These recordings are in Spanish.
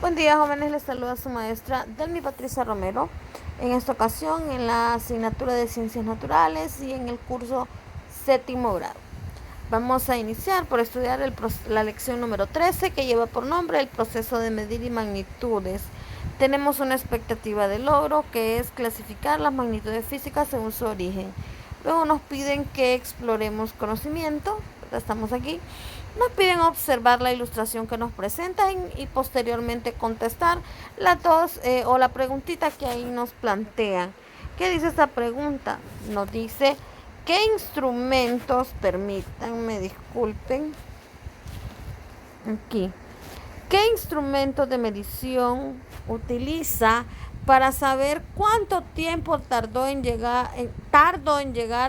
Buen día, jóvenes, les saluda su maestra Delmi Patricia Romero. En esta ocasión en la asignatura de Ciencias Naturales y en el curso séptimo grado. Vamos a iniciar por estudiar la lección número 13, que lleva por nombre el proceso de medir y magnitudes. Tenemos una expectativa de logro, que es clasificar las magnitudes físicas según su origen. Luego nos piden que exploremos conocimiento, estamos aquí. Nos piden observar la ilustración que nos presentan y posteriormente contestar las dos o la preguntita que ahí nos plantean. ¿Qué dice esta pregunta? Nos dice: ¿qué instrumentos, permítanme, disculpen, aquí, qué instrumentos de medición utiliza para saber cuánto tiempo tardo en llegar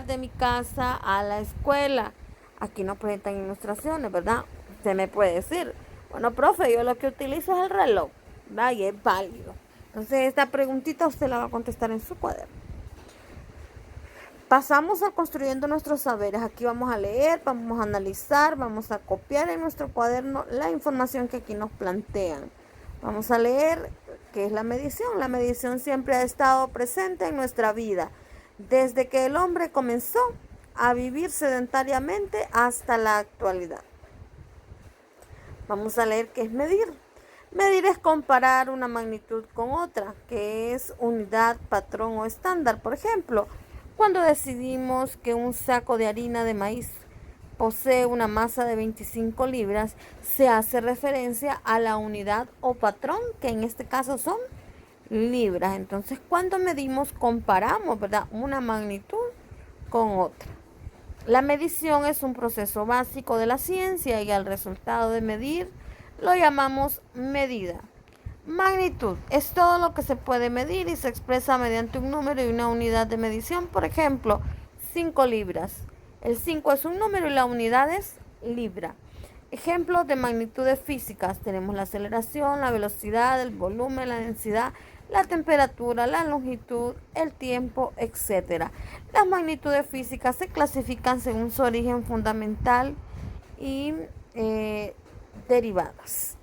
de mi casa a la escuela? Aquí nos presentan ilustraciones, ¿verdad? Se me puede decir, bueno, profe, yo lo que utilizo es el reloj, ¿verdad? Y es válido. Entonces, esta preguntita usted la va a contestar en su cuaderno. Pasamos a construyendo nuestros saberes. Aquí vamos a leer, vamos a analizar, vamos a copiar en nuestro cuaderno la información que aquí nos plantean. Vamos a leer qué es la medición. La medición siempre ha estado presente en nuestra vida, desde que el hombre comenzó a vivir sedentariamente hasta la actualidad. Vamos a leer qué es medir. Medir es comparar una magnitud con otra, que es unidad, patrón o estándar. Por ejemplo, cuando decidimos que un saco de harina de maíz posee una masa de 25 libras, se hace referencia a la unidad o patrón, que en este caso son libras. Entonces, cuando medimos, comparamos, ¿verdad?, una magnitud con otra. La medición es un proceso básico de la ciencia y al resultado de medir lo llamamos medida. Magnitud es todo lo que se puede medir y se expresa mediante un número y una unidad de medición. Por ejemplo, 5 libras. El 5 es un número y la unidad es libra. Ejemplos de magnitudes físicas: tenemos la aceleración, la velocidad, el volumen, la densidad, la temperatura, la longitud, el tiempo, etc. Las magnitudes físicas se clasifican según su origen fundamental y derivadas.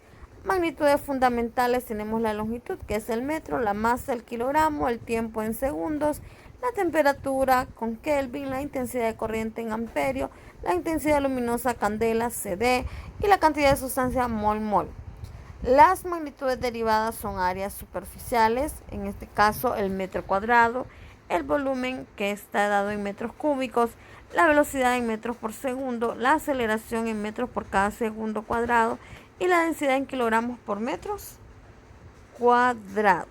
Magnitudes fundamentales: tenemos la longitud, que es el metro, la masa, el kilogramo, el tiempo en segundos, la temperatura con Kelvin, la intensidad de corriente en amperio, la intensidad luminosa candela CD y la cantidad de sustancia mol. Las magnitudes derivadas son áreas superficiales, en este caso el metro cuadrado, el volumen, que está dado en metros cúbicos, la velocidad en metros por segundo, la aceleración en metros por cada segundo cuadrado y la densidad en kilogramos por metros cuadrados.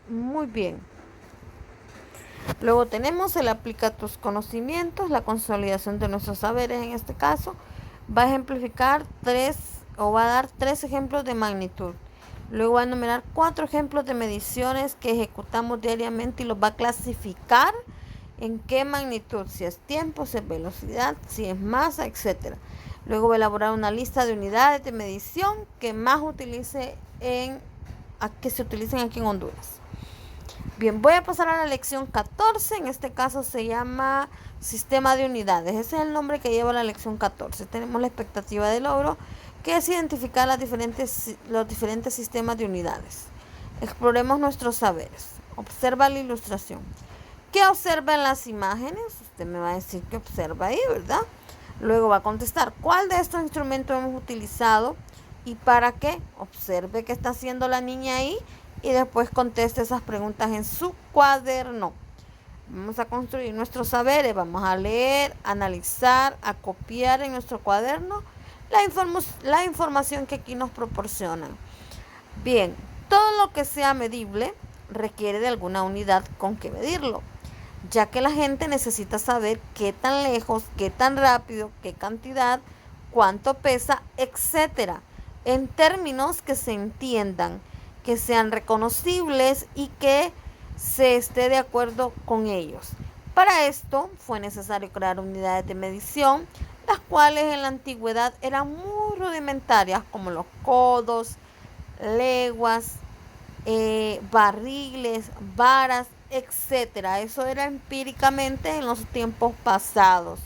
Muy bien. Luego tenemos el aplica tus conocimientos, la consolidación de nuestros saberes. En este caso va a ejemplificar va a dar 3 ejemplos de magnitud. Luego va a enumerar 4 ejemplos de mediciones que ejecutamos diariamente y los va a clasificar en qué magnitud, si es tiempo, si es velocidad, si es masa, etc. Luego va a elaborar una lista de unidades de medición que más que se utilicen aquí en Honduras. Bien, voy a pasar a la lección 14, en este caso se llama Sistema de Unidades. Ese es el nombre que lleva la lección 14. Tenemos la expectativa de logro, que es identificar los diferentes sistemas de unidades. Exploremos nuestros saberes. Observa la ilustración. ¿Qué observa en las imágenes? Usted me va a decir que observa ahí, ¿verdad? Luego va a contestar: ¿cuál de estos instrumentos hemos utilizado y para qué? Observe qué está haciendo la niña ahí y después conteste esas preguntas en su cuaderno. Vamos a construir nuestros saberes, vamos a leer, analizar, a copiar en nuestro cuaderno la información que aquí nos proporcionan. Bien, todo lo que sea medible requiere de alguna unidad con que medirlo, ya que la gente necesita saber qué tan lejos, qué tan rápido, qué cantidad, cuánto pesa, etc. En términos que se entiendan, que sean reconocibles y que se esté de acuerdo con ellos. Para esto fue necesario crear unidades de medición, las cuales en la antigüedad eran muy rudimentarias, como los codos, leguas, barriles, varas, etc. Eso era empíricamente en los tiempos pasados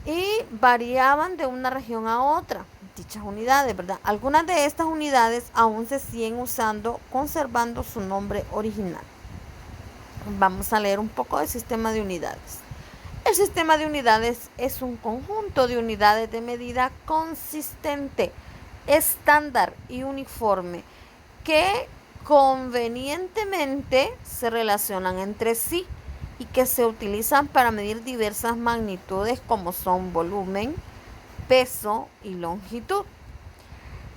y variaban de una región a otra. dichas unidades, ¿verdad? Algunas de estas unidades aún se siguen usando, conservando su nombre original. Vamos a leer un poco del sistema de unidades. El sistema de unidades es un conjunto de unidades de medida consistente, estándar y uniforme que convenientemente se relacionan entre sí y que se utilizan para medir diversas magnitudes como son volumen, peso y longitud.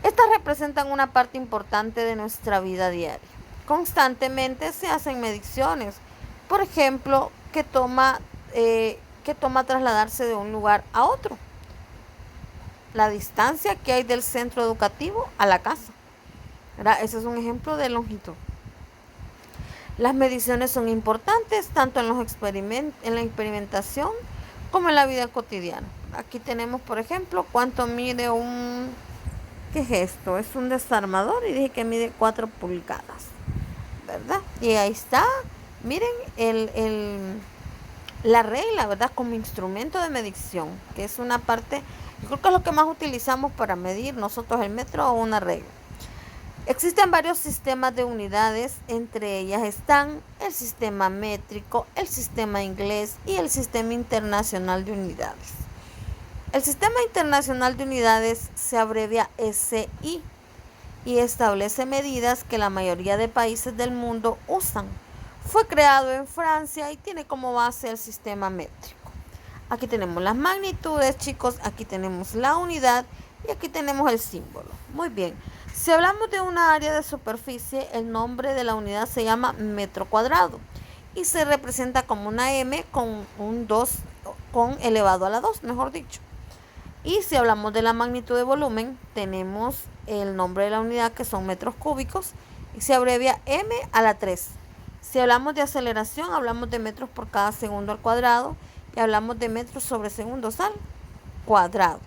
Estas representan una parte importante de nuestra vida diaria. Constantemente se hacen mediciones, por ejemplo, que toma trasladarse de un lugar a otro, la distancia que hay del centro educativo a la casa, ¿verdad? Ese es un ejemplo de longitud. Las mediciones son importantes tanto en la experimentación como en la vida cotidiana. Aquí tenemos, por ejemplo, cuánto mide ¿qué es esto? Es un desarmador y dije que mide 4 pulgadas, ¿verdad? Y ahí está, miren la regla, ¿verdad? Como instrumento de medición, que es una parte, yo creo que es lo que más utilizamos para medir nosotros el metro o una regla. Existen varios sistemas de unidades, entre ellas están el sistema métrico, el sistema inglés y el sistema internacional de unidades. El sistema internacional de unidades se abrevia SI y establece medidas que la mayoría de países del mundo usan. Fue creado en Francia y tiene como base el sistema métrico. Aquí tenemos las magnitudes, chicos, aquí tenemos la unidad y aquí tenemos el símbolo. Muy bien. Si hablamos de una área de superficie, el nombre de la unidad se llama metro cuadrado y se representa como una M con un 2 con elevado a la 2, mejor dicho. Y si hablamos de la magnitud de volumen, tenemos el nombre de la unidad que son metros cúbicos y se abrevia M a la 3. Si hablamos de aceleración, hablamos de metros por cada segundo al cuadrado y hablamos de metros sobre segundos al cuadrado.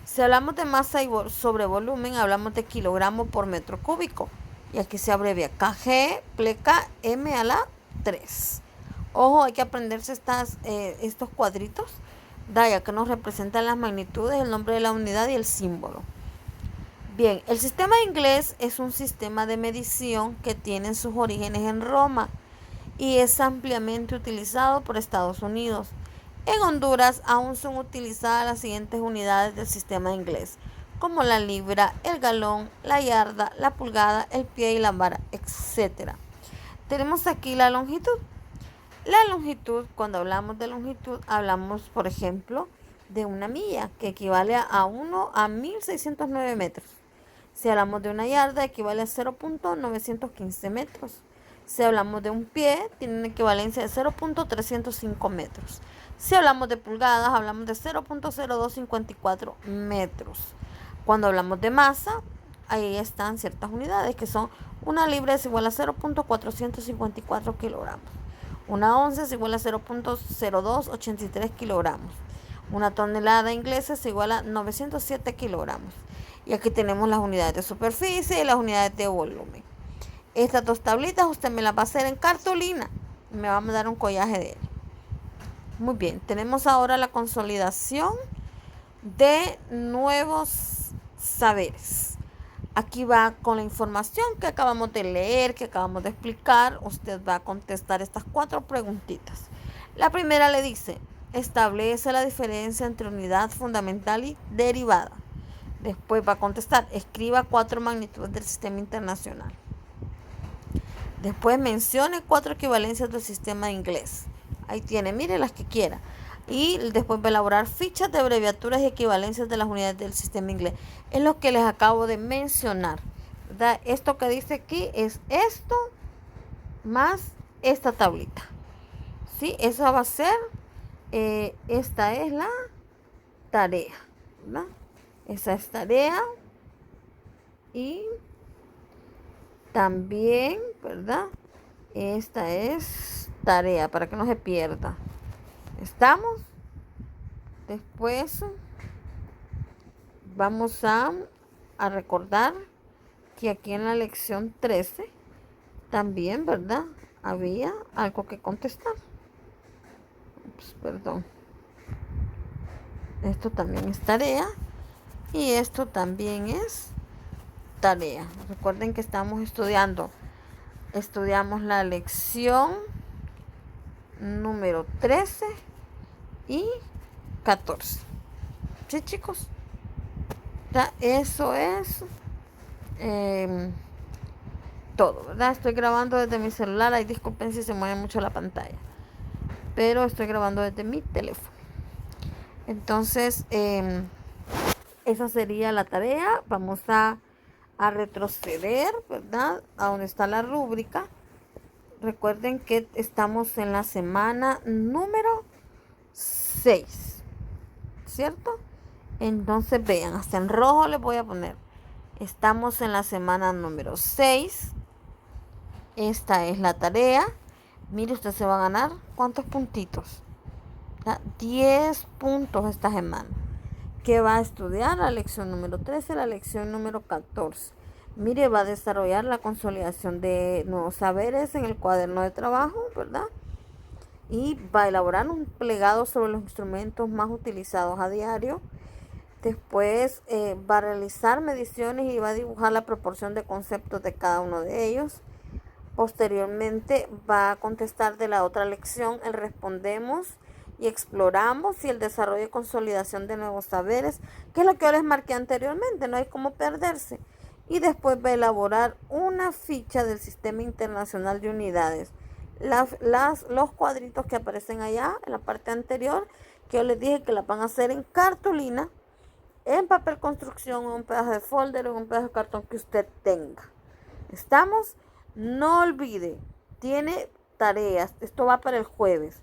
Si hablamos de masa sobre volumen, hablamos de kilogramo por metro cúbico. Y aquí se abrevia kg, pleca, m a la 3. Ojo, hay que aprenderse estos cuadritos, ya que nos representan las magnitudes, el nombre de la unidad y el símbolo. Bien, el sistema inglés es un sistema de medición que tiene sus orígenes en Roma y es ampliamente utilizado por Estados Unidos. En Honduras aún son utilizadas las siguientes unidades del sistema inglés, como la libra, el galón, la yarda, la pulgada, el pie y la vara, etc. Tenemos aquí la longitud. La longitud, cuando hablamos de longitud, hablamos, por ejemplo, de una milla, que equivale a 1.609 metros. Si hablamos de una yarda, equivale a 0.915 metros. Si hablamos de un pie, tiene una equivalencia de 0.305 metros. Si hablamos de pulgadas, hablamos de 0.0254 metros. Cuando hablamos de masa, ahí están ciertas unidades que son una libra es igual a 0.454 kilogramos. Una onza es igual a 0.0283 kilogramos. Una tonelada inglesa es igual a 907 kilogramos. Y aquí tenemos las unidades de superficie y las unidades de volumen. Estas dos tablitas usted me las va a hacer en cartulina y me va a dar un collaje de él. Muy bien, tenemos ahora la consolidación de nuevos saberes. Aquí va con la información que acabamos de leer, que acabamos de explicar. Usted va a contestar estas 4 preguntitas. La primera le dice, establece la diferencia entre unidad fundamental y derivada. Después va a contestar, escriba 4 magnitudes del sistema internacional. Después mencione 4 equivalencias del sistema inglés. Ahí tiene, mire las que quiera. Y después va a elaborar fichas de abreviaturas y equivalencias de las unidades del sistema inglés. Es lo que les acabo de mencionar, ¿verdad? Esto que dice aquí es esto más esta tablita. ¿Sí? Esa va a ser, esta es la tarea, ¿verdad? Esa es tarea. Y también, ¿verdad? Esta es tarea para que no se pierda. ¿Estamos? Después vamos a recordar que aquí en la lección 13 también, ¿verdad? Había algo que contestar. Perdón. Esto también es tarea. Y esto también es tarea. Recuerden que estamos estudiamos la lección número 13 y 14. ¿Sí, chicos? Ya, eso es todo, ¿verdad? Estoy grabando desde mi celular. Ay, disculpen si se mueve mucho la pantalla, pero estoy grabando desde mi teléfono. Entonces, esa sería la tarea. Vamos a retroceder, ¿verdad? A donde está la rúbrica. Recuerden que estamos en la semana número 6, ¿cierto? Entonces vean, hasta en rojo les voy a poner. Estamos en la semana número 6. Esta es la tarea. Mire, usted se va a ganar, ¿cuántos puntitos? 10 puntos esta semana. ¿Qué va a estudiar? La lección número 13, la lección número 14. Mire, va a desarrollar la consolidación de nuevos saberes en el cuaderno de trabajo, ¿verdad? Y va a elaborar un plegado sobre los instrumentos más utilizados a diario. Después va a realizar mediciones y va a dibujar la proporción de conceptos de cada uno de ellos. Posteriormente va a contestar de la otra lección el respondemos y exploramos y el desarrollo y consolidación de nuevos saberes, que es lo que yo les marqué anteriormente, no hay cómo perderse. Y después va a elaborar una ficha del Sistema Internacional de Unidades. Los cuadritos que aparecen allá en la parte anterior, que yo les dije que las van a hacer en cartulina, en papel construcción, en un pedazo de folder o en un pedazo de cartón que usted tenga. ¿Estamos? No olvide, tiene tareas. Esto va para el jueves.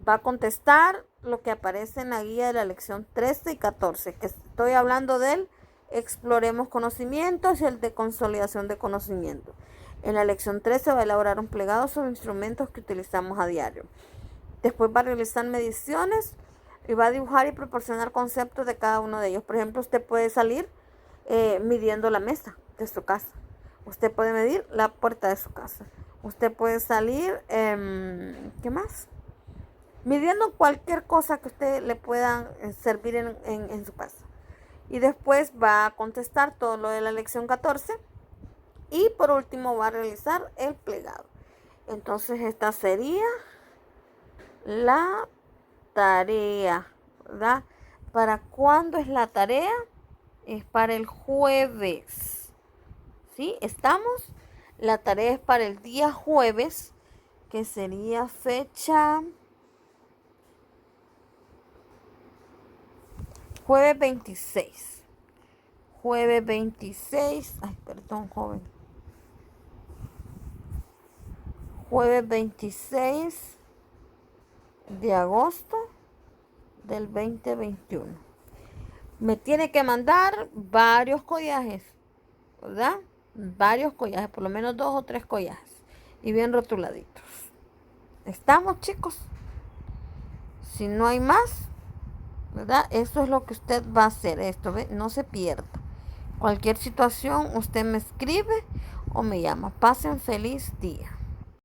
Va a contestar lo que aparece en la guía de la lección 13 y 14, que estoy hablando del exploremos conocimientos y el de consolidación de conocimiento. En la lección 13 va a elaborar un plegado sobre instrumentos que utilizamos a diario. Después va a realizar mediciones y va a dibujar y proporcionar conceptos de cada uno de ellos. Por ejemplo, usted puede salir midiendo la mesa de su casa. Usted puede medir la puerta de su casa. Usted puede salir, ¿qué más? Midiendo cualquier cosa que usted le pueda servir en su casa. Y después va a contestar todo lo de la lección 14. Y por último va a realizar el plegado. Entonces esta sería la tarea, ¿verdad? ¿Para cuándo es la tarea? Es para el jueves. ¿Sí? ¿Estamos? La tarea es para el día jueves, que sería fecha jueves 26. Jueves 26. Ay, perdón, joven. Jueves 26 de agosto del 2021. Me tiene que mandar varios collajes, ¿verdad? Varios collajes, por lo menos 2 o 3 collajes. Y bien rotuladitos. ¿Estamos, chicos? Si no hay más, ¿verdad? Eso es lo que usted va a hacer. Esto, ¿ve? No se pierda. Cualquier situación, usted me escribe o me llama. Pasen feliz día.